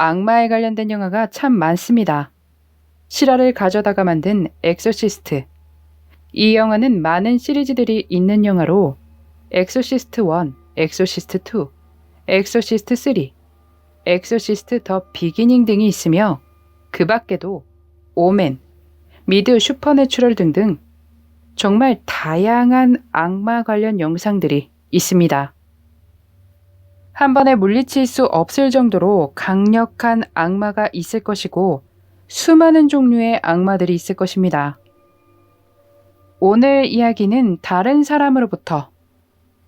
악마에 관련된 영화가 참 많습니다. 실화를 가져다가 만든 엑소시스트. 이 영화는 많은 시리즈들이 있는 영화로 엑소시스트 1, 엑소시스트 2, 엑소시스트 3, 엑소시스트 더 비기닝 등이 있으며 그 밖에도 오멘, 미드 슈퍼내추럴 등등 정말 다양한 악마 관련 영상들이 있습니다. 한 번에 물리칠 수 없을 정도로 강력한 악마가 있을 것이고 수많은 종류의 악마들이 있을 것입니다. 오늘 이야기는 다른 사람으로부터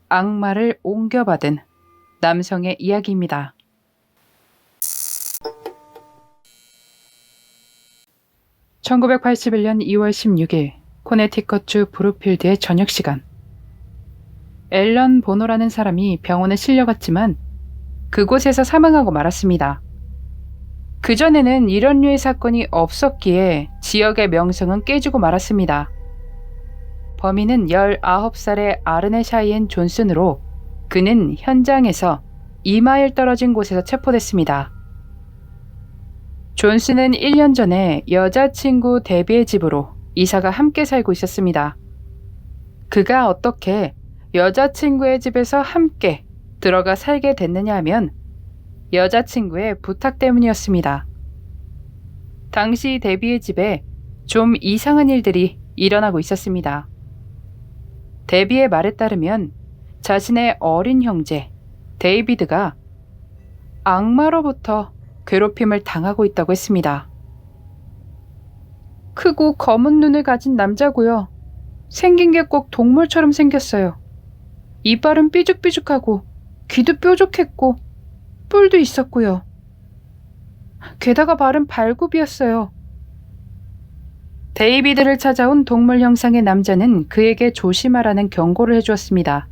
악마를 옮겨받은 남성의 이야기입니다. (1981년 2월 16일) 코네티컷주 브루필드의 저녁시간. 앨런 보노라는 사람이 병원에 실려갔지만 그곳에서 사망하고 말았습니다. 그전에는 이런 류의 사건이 없었기에 지역의 명성은 깨지고 말았습니다. 범인은 19살의 아르네 샤이엔 존슨으로 그는 현장에서 2마일 떨어진 곳에서 체포됐습니다. 존슨은 1년 전에 여자친구 데비의 집으로 이사가 함께 살고 있었습니다. 그가 어떻게 여자친구의 집에서 함께 들어가 살게 됐느냐 하면 여자친구의 부탁 때문이었습니다. 당시 데비의 집에 좀 이상한 일들이 일어나고 있었습니다. 데비의 말에 따르면 자신의 어린 형제 데이비드가 악마로부터 괴롭힘을 당하고 있다고 했습니다. 크고 검은 눈을 가진 남자고요. 생긴 게 꼭 동물처럼 생겼어요. 이빨은 삐죽삐죽하고 귀도 뾰족했고 뿔도 있었고요. 게다가 발은 발굽이었어요. 데이비드를 찾아온 동물 형상의 남자는 그에게 조심하라는 경고를 해주었습니다.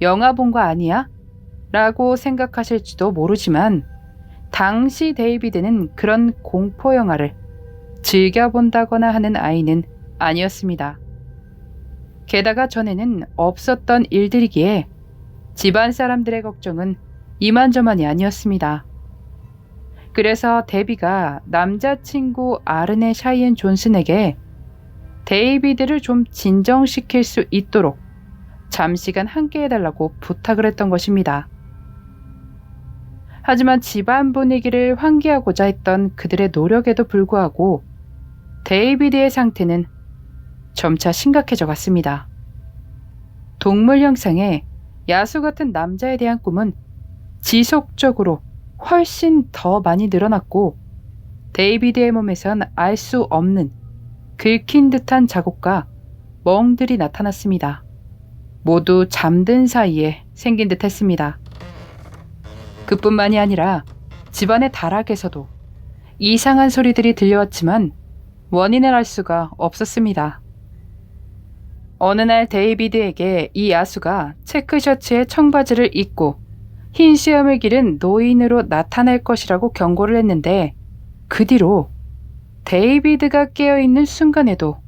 영화 본 거 아니야? 라고 생각하실지도 모르지만 당시 데이비드는 그런 공포 영화를 즐겨본다거나 하는 아이는 아니었습니다. 게다가 전에는 없었던 일들이기에 집안 사람들의 걱정은 이만저만이 아니었습니다. 그래서 데비가 남자친구 아르네 샤이엔 존슨에게 데이비드를 좀 진정시킬 수 있도록 잠시간 함께 해달라고 부탁을 했던 것입니다. 하지만 집안 분위기를 환기하고자 했던 그들의 노력에도 불구하고 데이비드의 상태는 점차 심각해져 갔습니다. 동물 형상의 야수 같은 남자에 대한 꿈은 지속적으로 훨씬 더 많이 늘어났고 데이비드의 몸에선 알 수 없는 긁힌 듯한 자국과 멍들이 나타났습니다. 모두 잠든 사이에 생긴 듯 했습니다. 그뿐만이 아니라 집안의 다락에서도 이상한 소리들이 들려왔지만 원인을 알 수가 없었습니다. 어느 날 데이비드에게 이 야수가 체크셔츠에 청바지를 입고 흰 수염을 기른 노인으로 나타날 것이라고 경고를 했는데 그 뒤로 데이비드가 깨어있는 순간에도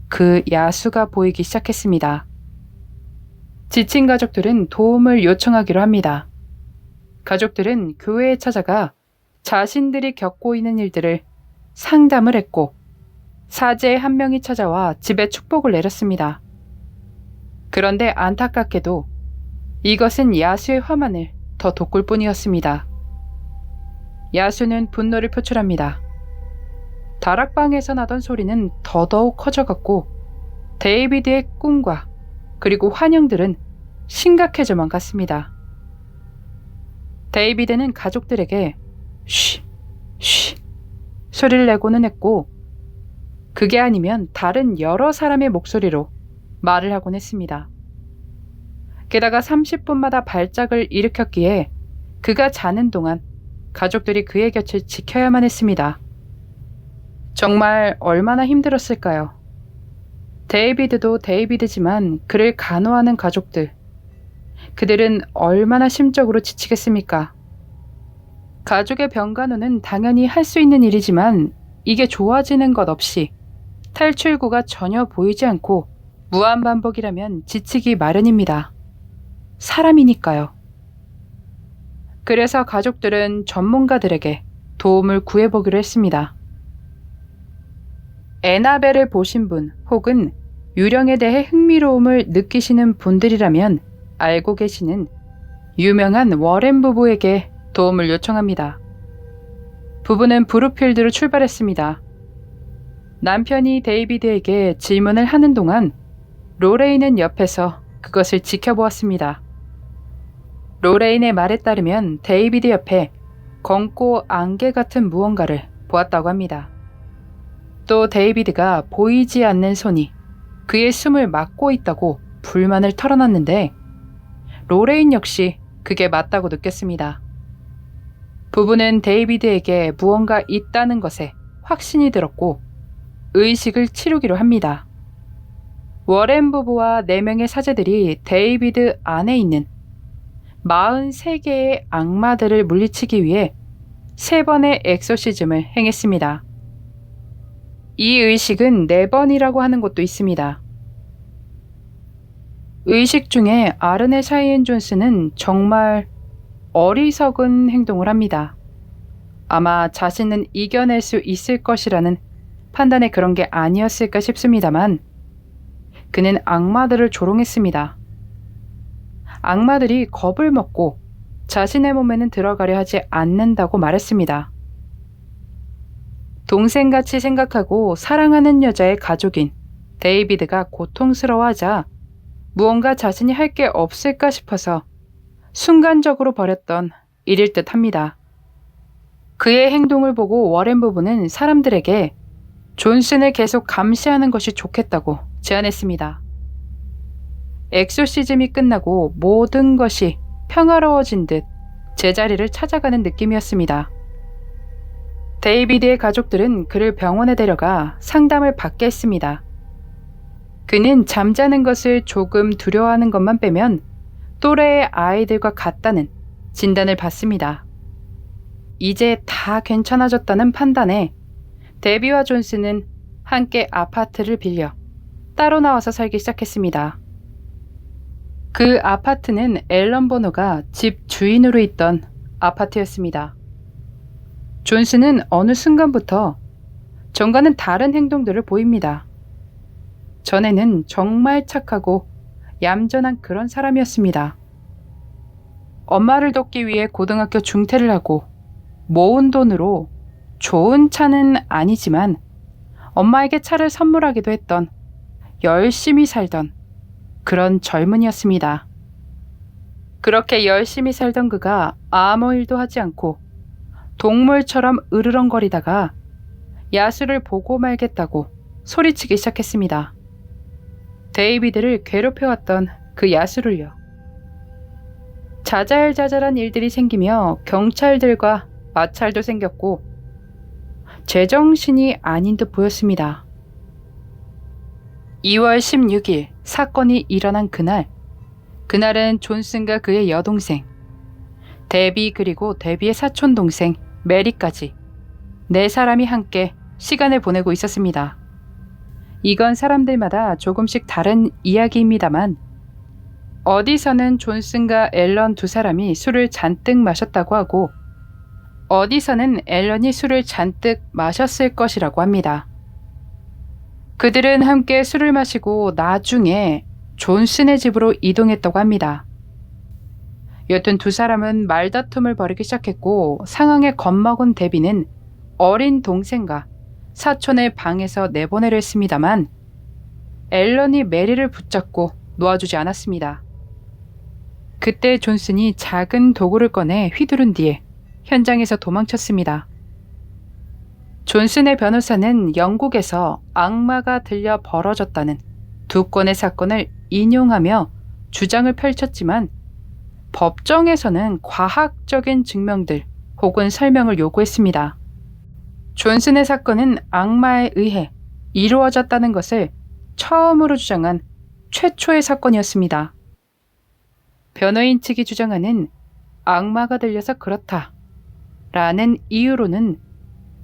그 야수가 보이기 시작했습니다. 지친 가족들은 도움을 요청하기로 합니다. 가족들은 교회에 찾아가 자신들이 겪고 있는 일들을 상담을 했고 사제의 한 명이 찾아와 집에 축복을 내렸습니다. 그런데 안타깝게도 이것은 야수의 화만을 더 돋굴 뿐이었습니다. 야수는 분노를 표출합니다. 다락방에서 나던 소리는 더더욱 커져갔고 데이비드의 꿈과 그리고 환영들은 심각해져만 갔습니다. 데이비드는 가족들에게 쉬, 쉬 소리를 내고는 했고 그게 아니면 다른 여러 사람의 목소리로 말을 하곤 했습니다. 게다가 30분마다 발작을 일으켰기에 그가 자는 동안 가족들이 그의 곁을 지켜야만 했습니다. 정말 얼마나 힘들었을까요? 데이비드도 데이비드지만 그를 간호하는 가족들, 그들은 얼마나 심적으로 지치겠습니까? 가족의 병간호는 당연히 할 수 있는 일이지만 이게 좋아지는 것 없이 탈출구가 전혀 보이지 않고 무한반복이라면 지치기 마련입니다. 사람이니까요. 그래서 가족들은 전문가들에게 도움을 구해보기로 했습니다. 애나벨을 보신 분 혹은 유령에 대해 흥미로움을 느끼시는 분들이라면 알고 계시는 유명한 워렌 부부에게 도움을 요청합니다. 부부는 브루필드로 출발했습니다. 남편이 데이비드에게 질문을 하는 동안 로레인은 옆에서 그것을 지켜보았습니다. 로레인의 말에 따르면 데이비드 옆에 검고 안개 같은 무언가를 보았다고 합니다. 또 데이비드가 보이지 않는 손이 그의 숨을 막고 있다고 불만을 털어놨는데 로레인 역시 그게 맞다고 느꼈습니다. 부부는 데이비드에게 무언가 있다는 것에 확신이 들었고 의식을 치르기로 합니다. 워렌 부부와 4명의 사제들이 데이비드 안에 있는 43개의 악마들을 물리치기 위해 3번의 엑소시즘을 행했습니다. 이 의식은 4번이라고 하는 곳도 있습니다. 의식 중에 아르네 샤이엔 존스는 정말 어리석은 행동을 합니다. 아마 자신은 이겨낼 수 있을 것이라는 판단에 그런 게 아니었을까 싶습니다만 그는 악마들을 조롱했습니다. 악마들이 겁을 먹고 자신의 몸에는 들어가려 하지 않는다고 말했습니다. 동생같이 생각하고 사랑하는 여자의 가족인 데이비드가 고통스러워하자 무언가 자신이 할 게 없을까 싶어서 순간적으로 벌였던 일일 듯 합니다. 그의 행동을 보고 워렌 부부는 사람들에게 존슨을 계속 감시하는 것이 좋겠다고 제안했습니다. 엑소시즘이 끝나고 모든 것이 평화로워진 듯 제자리를 찾아가는 느낌이었습니다. 데이비드의 가족들은 그를 병원에 데려가 상담을 받게 했습니다. 그는 잠자는 것을 조금 두려워하는 것만 빼면 또래의 아이들과 같다는 진단을 받습니다. 이제 다 괜찮아졌다는 판단에 데비와 존슨은 함께 아파트를 빌려 따로 나와서 살기 시작했습니다. 그 아파트는 앨런 버너가 집 주인으로 있던 아파트였습니다. 존슨은 어느 순간부터 전과는 다른 행동들을 보입니다. 전에는 정말 착하고 얌전한 그런 사람이었습니다. 엄마를 돕기 위해 고등학교 중퇴를 하고 모은 돈으로 좋은 차는 아니지만 엄마에게 차를 선물하기도 했던 열심히 살던 그런 젊은이였습니다. 그렇게 열심히 살던 그가 아무 일도 하지 않고 동물처럼 으르렁거리다가 야수를 보고 말겠다고 소리치기 시작했습니다. 데이비드를 괴롭혀왔던 그 야수를요. 자잘자잘한 일들이 생기며 경찰들과 마찰도 생겼고 제정신이 아닌 듯 보였습니다. 2월 16일 사건이 일어난 그날은 존슨과 그의 여동생 데비 그리고 데비의 사촌동생 메리까지 4사람이 함께 시간을 보내고 있었습니다. 이건 사람들마다 조금씩 다른 이야기입니다만 어디서는 존슨과 앨런 2사람이 술을 잔뜩 마셨다고 하고 어디서는 앨런이 술을 잔뜩 마셨을 것이라고 합니다. 그들은 함께 술을 마시고 나중에 존슨의 집으로 이동했다고 합니다. 여튼 2사람은 말다툼을 벌이기 시작했고 상황에 겁먹은 데비는 어린 동생과 사촌의 방에서 내보내려 했습니다만 앨런이 메리를 붙잡고 놓아주지 않았습니다. 그때 존슨이 작은 도구를 꺼내 휘두른 뒤에 현장에서 도망쳤습니다. 존슨의 변호사는 영국에서 악마가 들려 벌어졌다는 2건의 사건을 인용하며 주장을 펼쳤지만 법정에서는 과학적인 증명들 혹은 설명을 요구했습니다. 존슨의 사건은 악마에 의해 이루어졌다는 것을 처음으로 주장한 최초의 사건이었습니다. 변호인 측이 주장하는 악마가 들려서 그렇다 라는 이유로는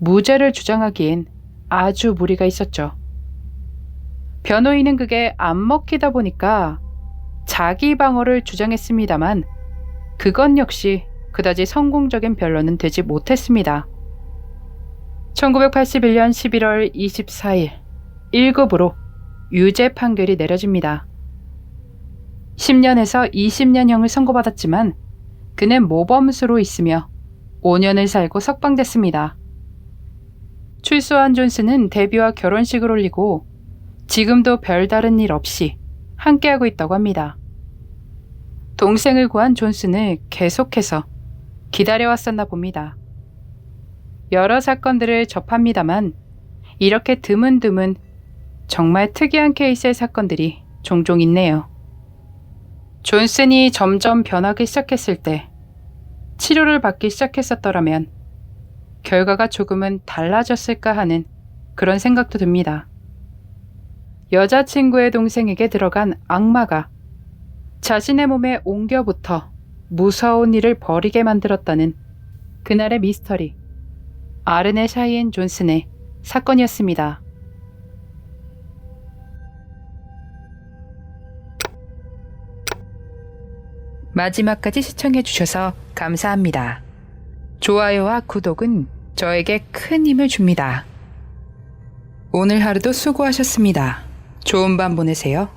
무죄를 주장하기엔 아주 무리가 있었죠. 변호인은 그게 안 먹히다 보니까 자기 방어를 주장했습니다만 그건 역시 그다지 성공적인 변론은 되지 못했습니다. 1981년 11월 24일 1급으로 유죄 판결이 내려집니다. 10년에서 20년형을 선고받았지만 그는 모범수로 있으며 5년을 살고 석방됐습니다. 출소한 존슨은 데뷔와 결혼식을 올리고 지금도 별다른 일 없이 함께하고 있다고 합니다. 동생을 구한 존슨을 계속해서 기다려왔었나 봅니다. 여러 사건들을 접합니다만 이렇게 드문드문 정말 특이한 케이스의 사건들이 종종 있네요. 존슨이 점점 변하기 시작했을 때 치료를 받기 시작했었더라면 결과가 조금은 달라졌을까 하는 그런 생각도 듭니다. 여자친구의 동생에게 들어간 악마가 자신의 몸에 옮겨붙어 무서운 일을 벌이게 만들었다는 그날의 미스터리, 아르네 샤이엔 존슨의 사건이었습니다. 마지막까지 시청해주셔서 감사합니다. 좋아요와 구독은 저에게 큰 힘을 줍니다. 오늘 하루도 수고하셨습니다. 좋은 밤 보내세요.